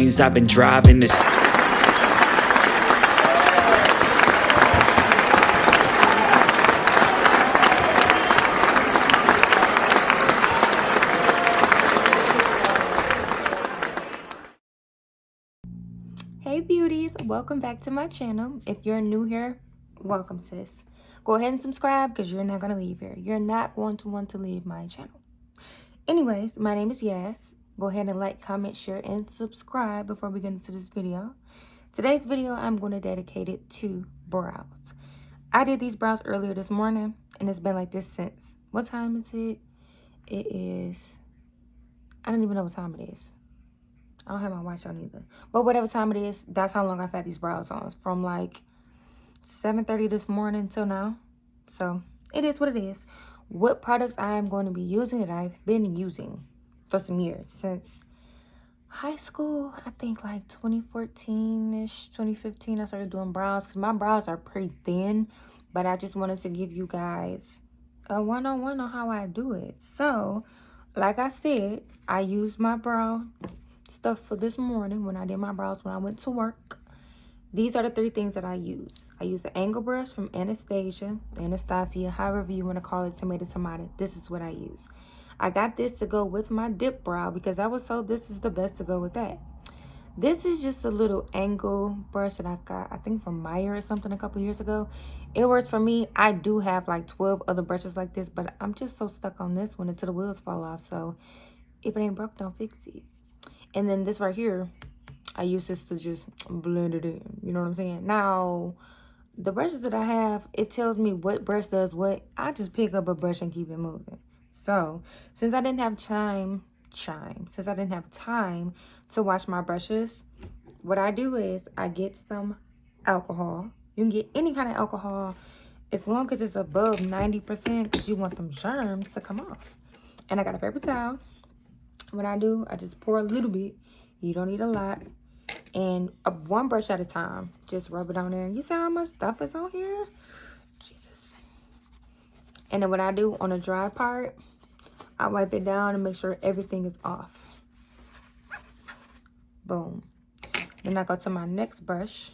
lanes, I've been driving this. Hey beauties, welcome back to my channel. If you're new here, welcome sis. Go ahead and subscribe because you're not going to leave here. You're not going to want to leave my channel. Anyways, my name is Yas. Go ahead and like, comment, share, and subscribe before we get into this video. Today's video, I'm going to dedicate it to brows. I did these brows earlier this morning and it's been like this since. What time is it? It is, I don't even know what time it is. I don't have my watch on either. But whatever time it is, that's how long I've had these brows on. From like 7:30 this morning till now. So it is what it is. What products I am going to be using that I've been using for some years. Since high school, I think like 2014-ish, 2015, I started doing brows. Because my brows are pretty thin. But I just wanted to give you guys a one-on-one on how I do it. So, like I said, I used my brow stuff for this morning when I did my brows when I went to work. These are the three things that I use. I use the angle brush from Anastasia, however you want to call it, tomato. This is what I use. I got this to go with my dip brow because I was told this is the best to go with that. This is just a little angle brush that I got, I think from Meijer or something a couple years ago. It works for me. I do have like 12 other brushes like this, but I'm just so stuck on this one until the wheels fall off. So if it ain't broke, don't fix it. And then this right here, I use this to just blend it in. You know what I'm saying? Now, the brushes that I have, it tells me what brush does what. I just pick up a brush and keep it moving. So, since I didn't have time to wash my brushes, what I do is I get some alcohol. You can get any kind of alcohol as long as it's above 90% because you want them germs to come off. And I got a paper towel. What I do, I just pour a little bit. You don't need a lot. And one brush at a time. Just rub it on there. You see how much stuff is on here? Jesus. And then what I do on the dry part, I wipe it down and make sure everything is off. Boom. Then I go to my next brush.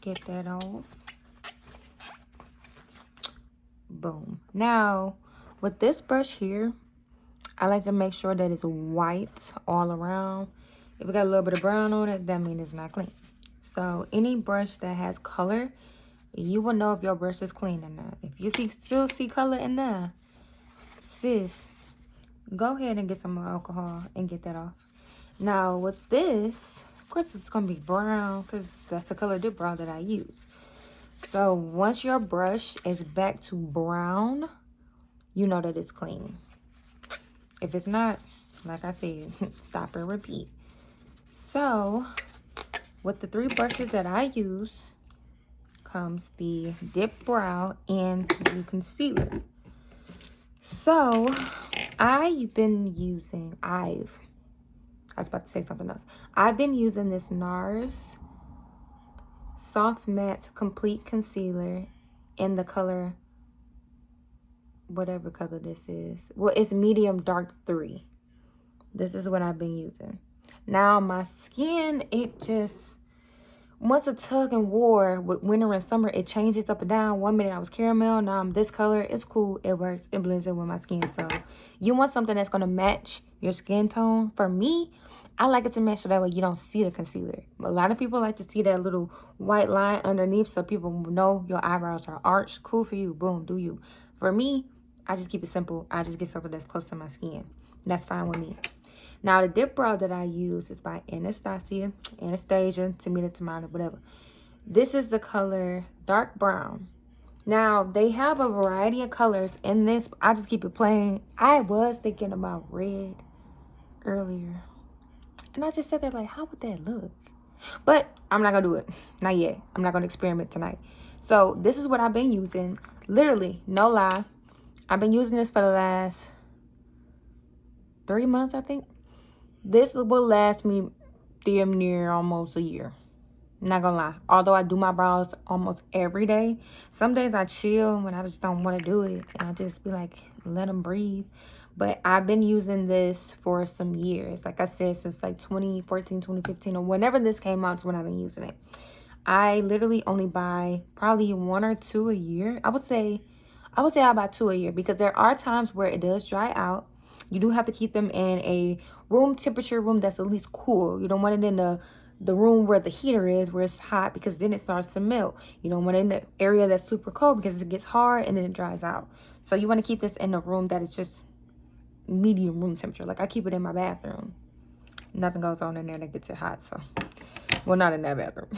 Get that off. Boom. Now, with this brush here, I like to make sure that it's white all around. If it got a little bit of brown on it, that means it's not clean. So, any brush that has color, you will know if your brush is clean or not. If you still see color in there, sis, go ahead and get some more alcohol and get that off. Now, with this, of course, it's going to be brown because that's the color dip brow that I use. So once your brush is back to brown, you know that it's clean. If it's not, like I said, stop and repeat. So with the three brushes that I use comes the dip brow and the concealer. So I was about to say something else. I've been using this Nars Soft Matte Complete Concealer in the color, whatever color this is. Well, it's medium dark 3. This is what I've been using. Now, my skin, it just, once a tug and war with winter and summer, it changes up and down. One minute I was caramel, now I'm this color. It's cool, it works, it blends in with my skin. So, you want something that's going to match your skin tone. For me, I like it to match so that way you don't see the concealer. A lot of people like to see that little white line underneath so people know your eyebrows are arched. Cool for you. Boom, do you. For me, I just keep it simple. I just get something that's close to my skin. That's fine with me. Now, the dip brow that I use is by Anastasia, tomato, whatever. This is the color dark brown. Now, they have a variety of colors in this. I just keep it plain. I was thinking about red earlier. And I just sat there like, how would that look? But I'm not going to do it. Not yet. I'm not going to experiment tonight. So this is what I've been using. Literally, no lie. I've been using this for the last 3 months, I think. This will last me damn near almost a year. Not gonna lie. Although I do my brows almost every day. Some days I chill when I just don't want to do it. And I just be like, let them breathe. But I've been using this for some years. Like I said, since like 2014, 2015, or whenever this came out is when I've been using it. I literally only buy probably 1 or 2 a year. I would say I buy 2 a year because there are times where it does dry out. You do have to keep them in a room temperature room that's at least cool. You don't want it in the room where the heater is, where it's hot, because then it starts to melt. You don't want it in the area that's super cold because it gets hard and then it dries out. So you want to keep this in a room that is just medium room temperature. Like I keep it in my bathroom. Nothing goes on in there that gets it hot. So, well, not in that bathroom.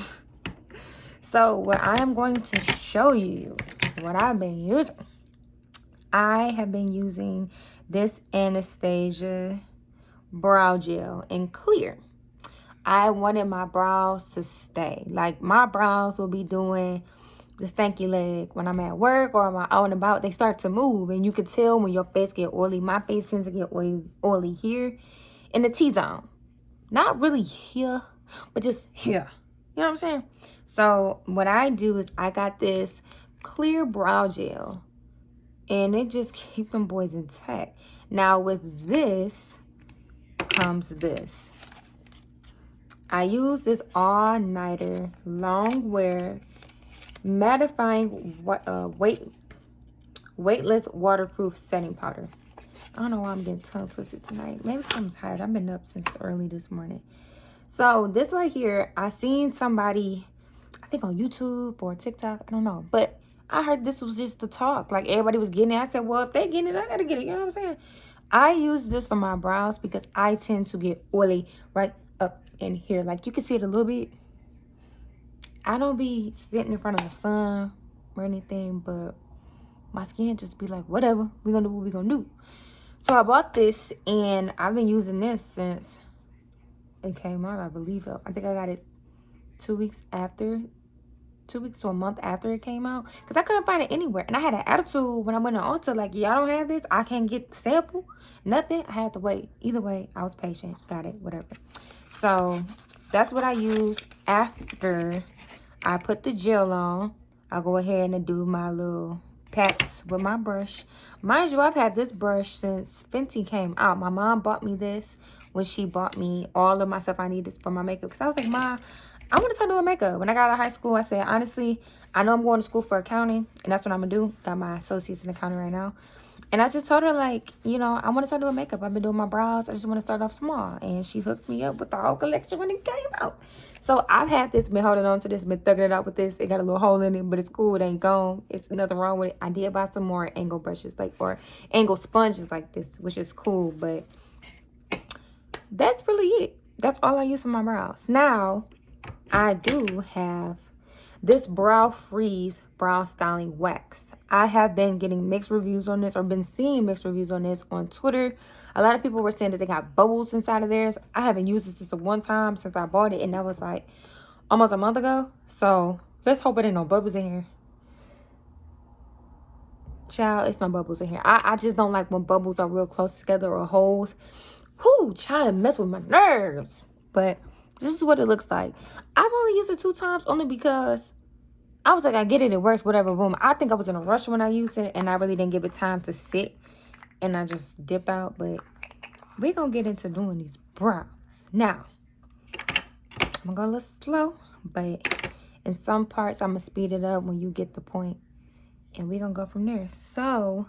So what I am going to show you what I've been using. I have been using this Anastasia brow gel in clear. I wanted my brows to stay. Like my brows will be doing the stanky leg when I'm at work or I'm out and about. They start to move and you can tell when your face get oily. My face tends to get oily here in the T-zone. Not really here, but just here. You know what I'm saying? So what I do is I got this clear brow gel and it just keeps them boys intact. Now with this comes this. I use this all-nighter long wear mattifying weightless waterproof setting powder. I don't know why I'm getting tongue twisted tonight. Maybe I'm tired. I've been up since early this morning. So this right here, I seen somebody, I think on YouTube or TikTok, I don't know, but I heard this was just the talk. Like everybody was getting it. I said, well, if they getting it, I gotta get it. You know what I'm saying? I use this for my brows because I tend to get oily right up in here. Like you can see it a little bit. I don't be sitting in front of the sun or anything, but my skin just be like, whatever, we're gonna do what we're gonna do. So I bought this and I've been using this since it came out, I believe. I think I got it 2 weeks after, 2 weeks to a month after it came out, because I couldn't find it anywhere. And I had an attitude when I went on Ulta, like, y'all don't have this, I can't get the sample, nothing. I had to wait. Either way, I was patient, got it, whatever. So that's what I use. After I put the gel on, I'll go ahead and do my little pats with my brush. Mind you, I've had this brush since Fenty came out. My mom bought me this when she bought me all of my stuff I needed for my makeup, because I was like, Ma, I want to start doing makeup. When I got out of high school, I said, honestly, I know I'm going to school for accounting, and that's what I'm gonna do. Got my associates in accounting right now. And I just told her, like, you know, I want to start doing makeup. I've been doing my brows. I just want to start off small. And she hooked me up with the whole collection when it came out. So I've had this, been holding on to this, been thugging it out with this. It got a little hole in it, but it's cool. It ain't gone. It's nothing wrong with it. I did buy some more angle brushes, like, or angle sponges like this, which is cool. But that's really it. That's all I use for my brows. Now, I do have this Brow Freeze Brow Styling Wax. I have been getting mixed reviews on this, or been seeing mixed reviews on this on Twitter. A lot of people were saying that they got bubbles inside of theirs. I haven't used this since one time since I bought it, and that was like almost a month ago. So let's hope it ain't no bubbles in here. Child, it's no bubbles in here. I just don't like when bubbles are real close together or holes. Whoo, child, it mess with my nerves. But this is what it looks like. I've only used it 2 times, only because I was like, I get it, it works, whatever, boom. I think I was in a rush when I used it, and I really didn't give it time to sit, and I just dipped out. But we're going to get into doing these brows. Now, I'm going to go a little slow, but in some parts, I'm going to speed it up when you get the point, and we're going to go from there. So,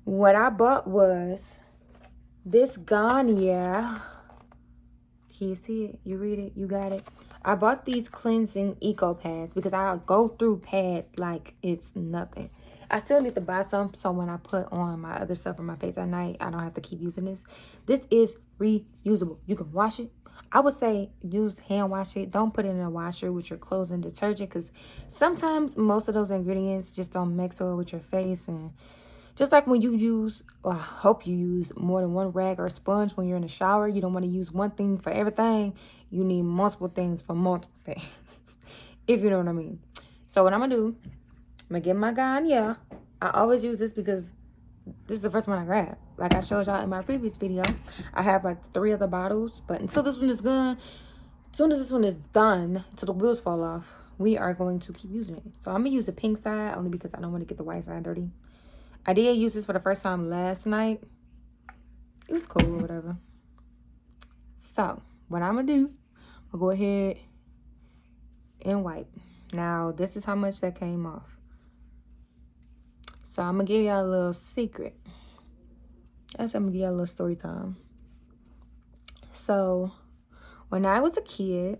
what I bought was this Garnier. Can you see it? You read it? You got it? I bought these cleansing eco pads because I go through pads like it's nothing. I still need to buy some, so when I put on my other stuff on my face at night, I don't have to keep using this. This is reusable. You can wash it. I would say use hand wash it. Don't put it in a washer with your clothes and detergent, because sometimes most of those ingredients just don't mix well with your face. And just like when you use, or I hope you use more than one rag or sponge when you're in the shower, you don't want to use one thing for everything. You need multiple things for multiple things, if you know what I mean. So what I'm going to do, I'm going to get my Garnier. I always use this because this is the first one I grabbed. Like I showed y'all in my previous video, I have like 3 other bottles. But until this one is done, as soon as this one is done, until the wheels fall off, we are going to keep using it. So I'm going to use the pink side only because I don't want to get the white side dirty. I did use this for the first time last night. it was cool or whatever. So what I'm gonna do, I'll go ahead and wipe. Now this is how much that came off. So I'm gonna give y'all a little secret. I'm gonna give y'all a little story time. So when I was a kid,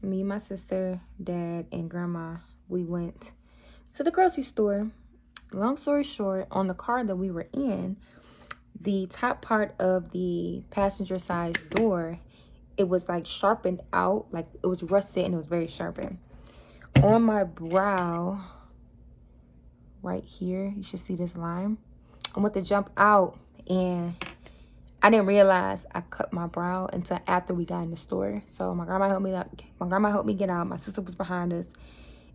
me, my sister, dad, and grandma, we went to the grocery store. Long story short, on the car that we were in, the top part of the passenger side door, it was like sharpened out, like it was rusted and it was very sharpened. On my brow, right here, you should see this line. I went to jump out and I didn't realize I cut my brow until after we got in the store. So my grandma helped me out. My grandma helped me get out. My sister was behind us.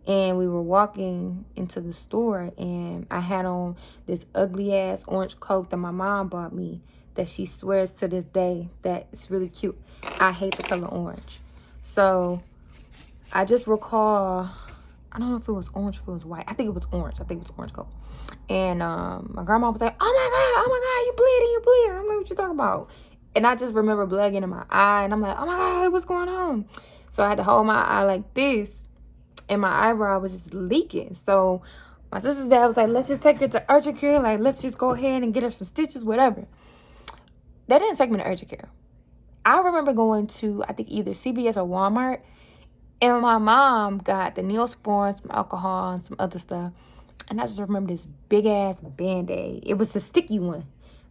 And we were walking into the store, and I had on this ugly ass orange coat that my mom bought me that she swears to this day that it's really cute. I hate the color orange. So I just recall, I don't know if it was orange or if it was white. I think it was orange. I think it was orange coat. And my grandma was like, oh my God, you bleeding. I'm like, what you talking about? And I just remember blood getting in my eye. And I'm like, oh my God, what's going on? So I had to hold my eye like this. And my eyebrow was just leaking. So my sister's dad was like, let's just take her to urgent care. Like, let's just go ahead and get her some stitches, whatever. They didn't take me to urgent care. I remember going to, I think, either CVS or Walmart. And my mom got the Neosporin, some alcohol, and some other stuff. And I just remember this big-ass Band-Aid. It was the sticky one.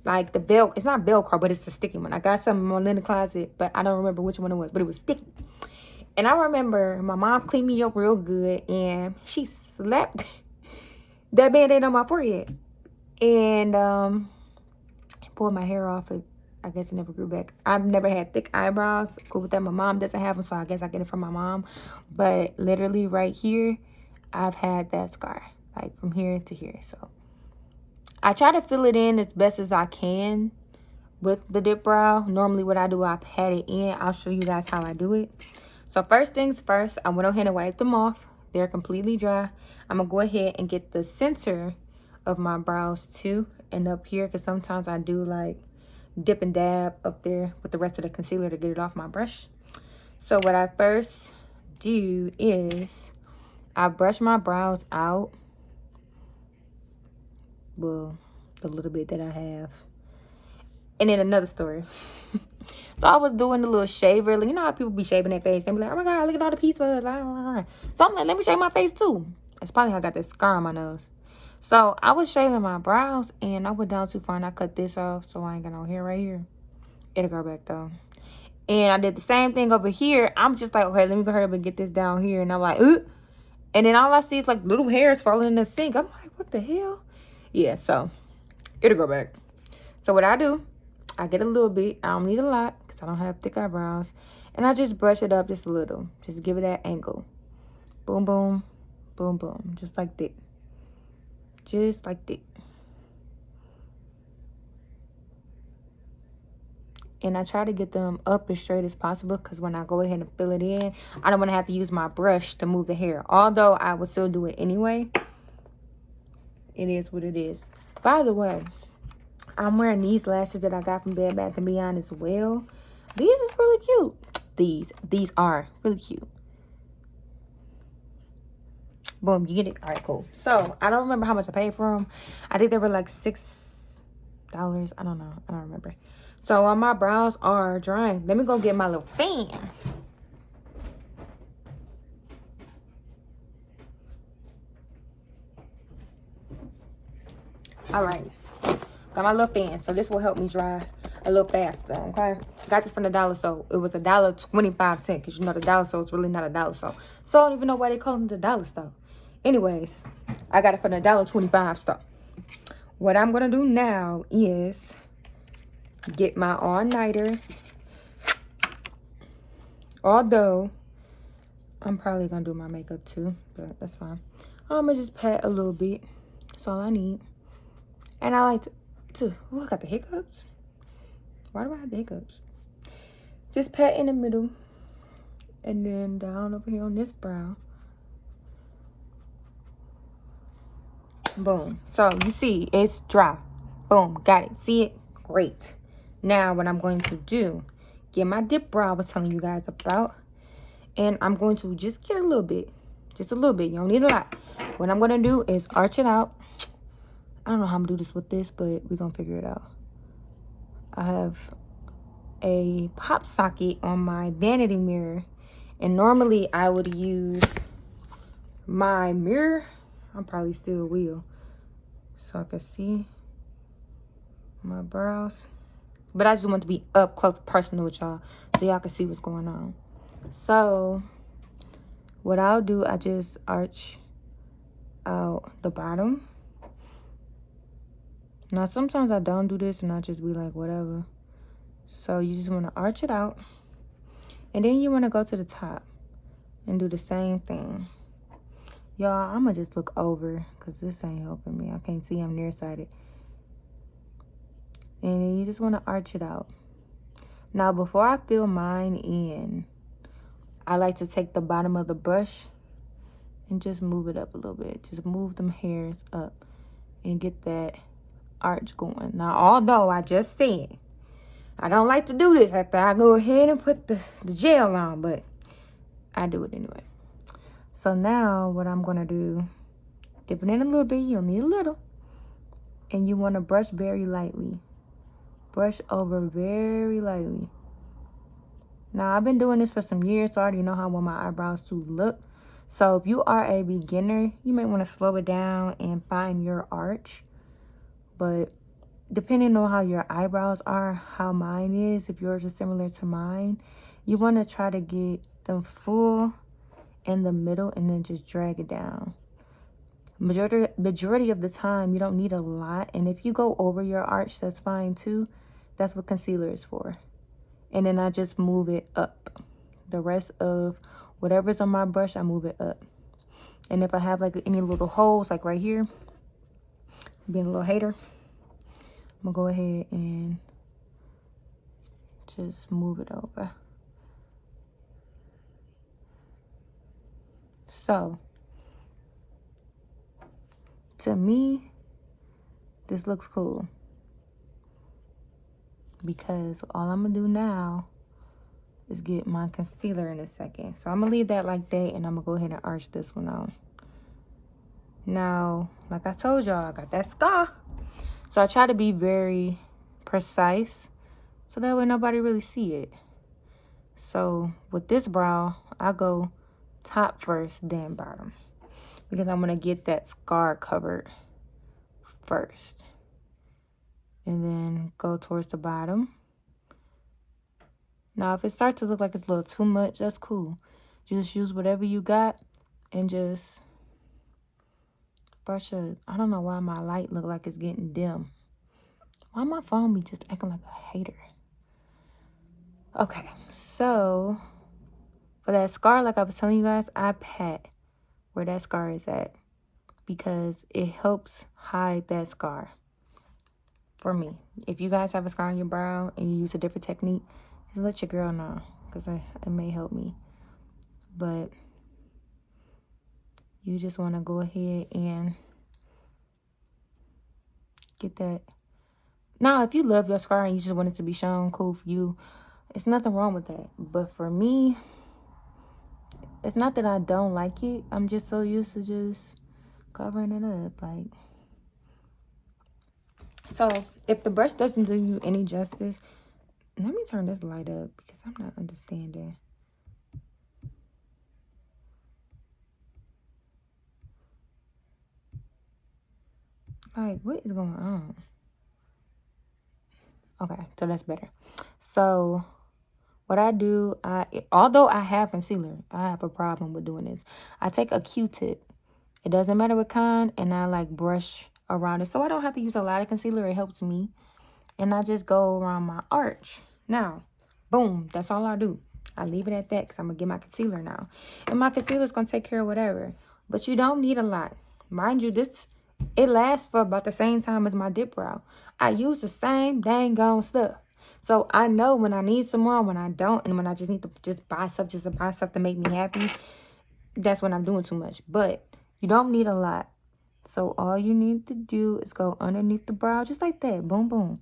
Like the Velcro. It's not Velcro, but it's the sticky one. I got some in my linen closet, but I don't remember which one it was. But it was sticky. And I remember my mom cleaned me up real good, and she slapped that Band-Aid on my forehead. And pulled my hair off. I guess it never grew back. I've never had thick eyebrows. Cool with that. My mom doesn't have them, so I guess I get it from my mom. But literally right here, I've had that scar. Like from here to here. So I try to fill it in as best as I can with the dip brow. Normally what I do, I pat it in. I'll show you guys how I do it. So first things first, I went ahead and wiped them off. They're completely dry. I'm going to go ahead and get the center of my brows too. And up here, because sometimes I do like dip and dab up there with the rest of the concealer to get it off my brush. So what I first do is I brush my brows out. Well, the little bit that I have. And then another story. So I was doing the little shaver. You know how people be shaving their face. They be like, oh my God, look at all the piece buds. So I'm like, let me shave my face too. That's probably how I got this scar on my nose. So I was shaving my brows and I went down too far and I cut this off. So I ain't got no hair right here. It'll go back though. And I did the same thing over here. I'm just like, okay, let me go hurry up and get this down here. And I'm like, ugh. And then all I see is like little hairs falling in the sink. I'm like, what the hell? Yeah, so it'll go back. So what I do, I get a little bit. I don't need a lot because I don't have thick eyebrows. And I just brush it up just a little. Just give it that angle. Boom, boom, boom, boom. Just like that. Just like that. And I try to get them up as straight as possible because when I go ahead and fill it in, I don't want to have to use my brush to move the hair. Although I would still do it anyway. It is what it is. By the way, I'm wearing these lashes that I got from Bed Bath & Beyond as well. These is really cute. These are really cute. Boom, you get it. All right, cool. So I don't remember how much I paid for them. I think they were like $6. I don't know. I don't remember. So while my brows are drying, let me go get my little fan. All right, got my little fan, so this will help me dry a little faster. Okay, got this from the dollar store. It was $1.25 because you know the dollar store is really not a dollar store. So I don't even know why they call it the dollar store. Anyways, I got it from the $1.25 store. What I'm gonna do now is get my all-nighter. Although I'm probably gonna do my makeup too, but that's fine. I'm gonna just pat a little bit. That's all I need. And I like to oh, I got the hiccups. Why do I have the hiccups? Just pat in the middle. And then down over here on this brow. Boom. So you see, it's dry. Boom. Got it. See it? Great. Now, what I'm going to do, get my dip brow I was telling you guys about. And I'm going to just get a little bit. Just a little bit. You don't need a lot. What I'm going to do is arch it out. I don't know how I'm going to do this with this, but we're going to figure it out. I have a pop socket on my vanity mirror. And normally I would use my mirror. I probably still will. So I can see my brows. But I just want to be up close personal with y'all. So y'all can see what's going on. So what I'll do, I just arch out the bottom. Now sometimes I don't do this and I just be like whatever. So you just want to arch it out. And then you want to go to the top and do the same thing. Y'all, I'm going to just look over because this ain't helping me. I can't see, I'm nearsighted. And then you just want to arch it out. Now, before I fill mine in, I like to take the bottom of the brush and just move it up a little bit. Just move them hairs up and get that arch going. Now, although I just said I don't like to do this after I go ahead and put the gel on, but I do it anyway. So now what I'm going to do, dip it in a little bit. You'll need a little. And you want to brush very lightly. Brush over very lightly. Now, I've been doing this for some years, so I already know how I want my eyebrows to look. So if you are a beginner, you may want to slow it down and find your arch. But depending on how your eyebrows are, how mine is, if yours is similar to mine, you want to try to get them full in the middle and then just drag it down. Majority of the time, you don't need a lot. And if you go over your arch, that's fine too. That's what concealer is for. And then I just move it up. The rest of whatever's on my brush, I move it up. And if I have like any little holes, like right here, being a little hater, I'm gonna go ahead and just move it over. So, to me, this looks cool. Because all I'm gonna do now is get my concealer in a second. So I'm gonna leave that like that and I'm gonna go ahead and arch this one out. Now, like I told y'all, I got that scar. So I try to be very precise so that way nobody really see it. So with this brow, I go top first, then bottom. Because I'm gonna get that scar covered first. And then go towards the bottom. Now, if it starts to look like it's a little too much, that's cool. Just use whatever you got and just brush it. I don't know why my light look like it's getting dim. Why my phone be just acting like a hater? Okay, so for that scar, like I was telling you guys, I pat where that scar is at because it helps hide that scar. For me, if you guys have a scar on your brow and you use a different technique, just let your girl know because it may help me. But you just want to go ahead and get that. Now, if you love your scar and you just want it to be shown, cool for you. It's nothing wrong with that. But for me, it's not that I don't like it. I'm just so used to just covering it up. Like, so if the brush doesn't do you any justice, let me turn this light up because I'm not understanding. Like, what is going on? Okay, so that's better. So what I do, although I have concealer, I have a problem with doing this. I take a Q-tip. It doesn't matter what kind, and I like brush around it. So I don't have to use a lot of concealer. It helps me. And I just go around my arch. Now, boom, that's all I do. I leave it at that because I'm going to get my concealer now. And my concealer is going to take care of whatever. But you don't need a lot. Mind you, it lasts for about the same time as my dip brow. I use the same dang gone stuff. So I know when I need some more, when I don't, and when I just need to just buy stuff to make me happy. That's when I'm doing too much. But you don't need a lot. So all you need to do is go underneath the brow, just like that. Boom, boom.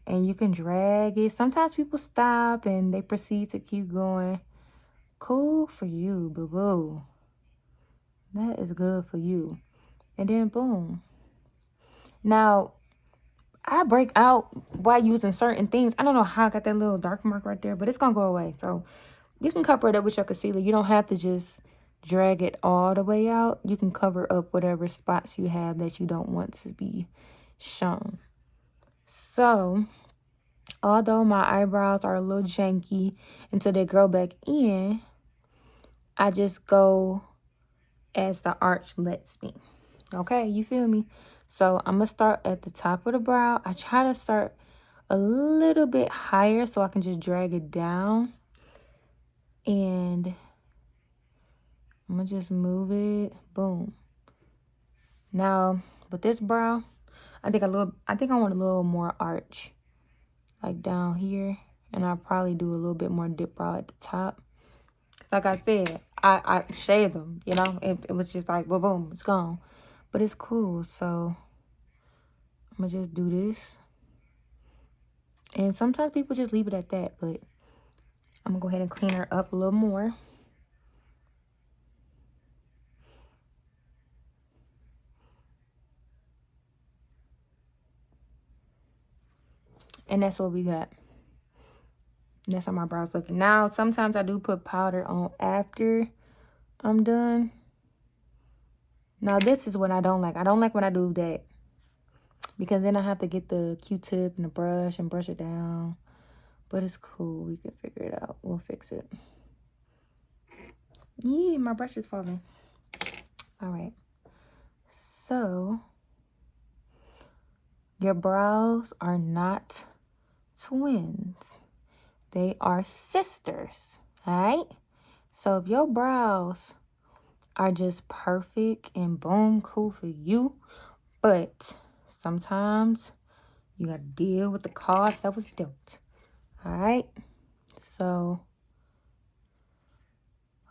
And you can drag it. Sometimes people stop and they proceed to keep going. Cool for you, boo-boo. That is good for you. And then boom. Now, I break out by using certain things. I don't know how I got that little dark mark right there, but it's going to go away. So you can cover it up with your concealer. You don't have to just drag it all the way out. You can cover up whatever spots you have that you don't want to be shown. So, although my eyebrows are a little janky until they grow back in, I just go as the arch lets me. Okay, you feel me? So I'm going to start at the top of the brow. I try to start a little bit higher so I can just drag it down. And I'm going to just move it. Boom. Now, with this brow, I think I want a little more arch. Like down here. And I'll probably do a little bit more dip brow at the top. Because like I said, I shaved them, you know. It was just like, boom, boom, it's gone. But it's cool, so I'm going to just do this. And sometimes people just leave it at that, but I'm going to go ahead and clean her up a little more. And that's what we got. And that's how my brows looking. Now, sometimes I do put powder on after I'm done. Now, this is what I don't like. I don't like when I do that. Because then I have to get the Q-tip and the brush and brush it down. But it's cool. We can figure it out. We'll fix it. Yeah, my brush is falling. All right. So, your brows are not twins. They are sisters. All right? So, if your brows are just perfect and boom, cool for you. But sometimes you got to deal with the cards that was dealt. All right? So,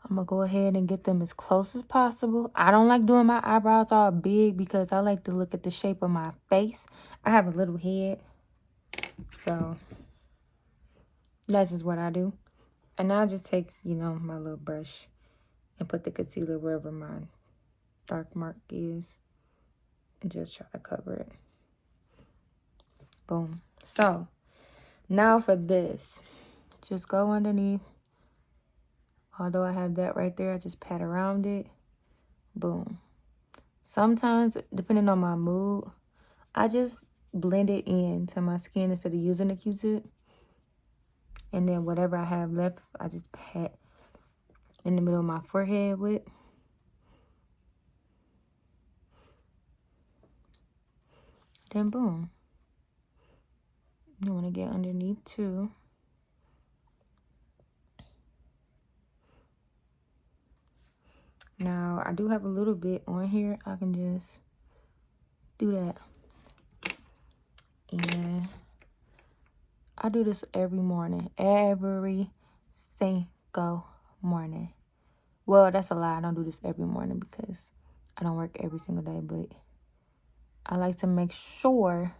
I'm going to go ahead and get them as close as possible. I don't like doing my eyebrows all big because I like to look at the shape of my face. I have a little head. So, that's just what I do. And I'll just take, you know, my little brush and put the concealer wherever my dark mark is. And just try to cover it. Boom. So, now for this. Just go underneath. Although I have that right there, I just pat around it. Boom. Sometimes, depending on my mood, I just blend it into my skin instead of using a Q-tip. And then whatever I have left, I just pat in the middle of my forehead with. Then boom. You want to get underneath too. Now, I do have a little bit on here. I can just do that. And I do this every morning. Every single morning. Well, that's a lie. I don't do this every morning because I don't work every single day. But I like to make sure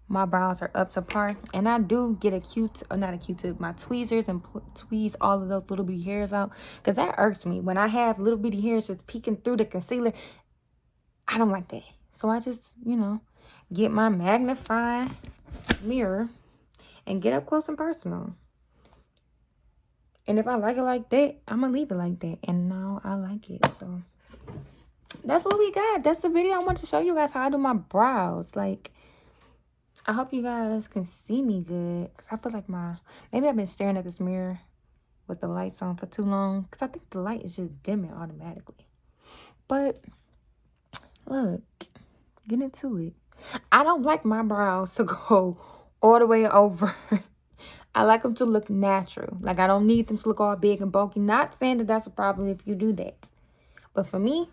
my brows are up to par. And I do get a Q-tip, or not a Q-tip, my tweezers and tweeze all of those little bitty hairs out. Because that irks me. When I have little bitty hairs just peeking through the concealer, I don't like that. So I just, you know, get my magnifying mirror and get up close and personal. And if I like it like that, I'm going to leave it like that. And now I like it. So that's what we got. That's the video I wanted to show you guys how I do my brows. Like, I hope you guys can see me good. Because I feel like maybe I've been staring at this mirror with the lights on for too long. Because I think the light is just dimming automatically. But, look, get into it. I don't like my brows to go all the way over. I like them to look natural. Like, I don't need them to look all big and bulky. Not saying that that's a problem if you do that. But for me,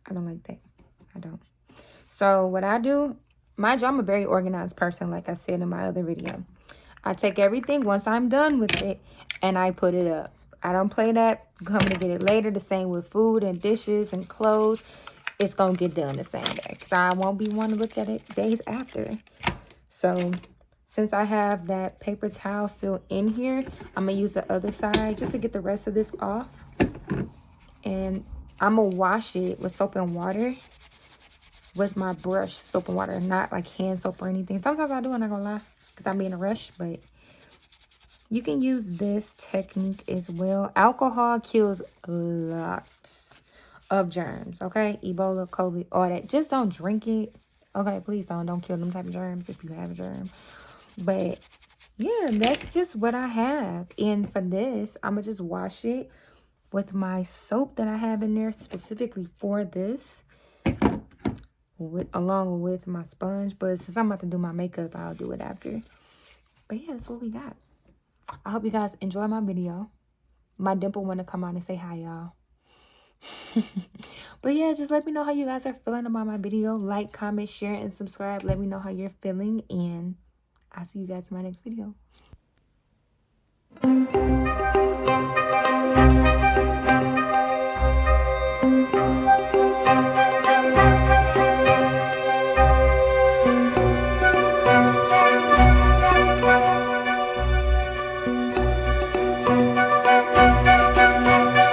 I don't like that. I don't. So, what I do, mind you, I'm a very organized person, like I said in my other video. I take everything once I'm done with it, and I put it up. I don't play that. Come to get it later. The same with food and dishes and clothes. It's going to get done the same day. Because I won't be wanting to look at it days after. So, since I have that paper towel still in here, I'm going to use the other side just to get the rest of this off. And I'm going to wash it with soap and water with my brush, soap and water, not like hand soap or anything. Sometimes I do, I'm not going to lie, because I'm in a rush, but you can use this technique as well. Alcohol kills a lot of germs, okay? Ebola, COVID, all that. Just don't drink it. Okay, please don't kill them type of germs if you have a germ. But yeah, that's just what I have. And for this, I'm gonna just wash it with my soap that I have in there specifically for this, along with my sponge. But since I'm about to do my makeup, I'll do it after. But yeah, that's what we got. I hope you guys enjoy my video. My dimple want to come on and say hi, y'all. But yeah, just let me know how you guys are feeling about my video. Like, comment, share, and subscribe. Let me know how you're feeling, and I'll see you guys in my next video.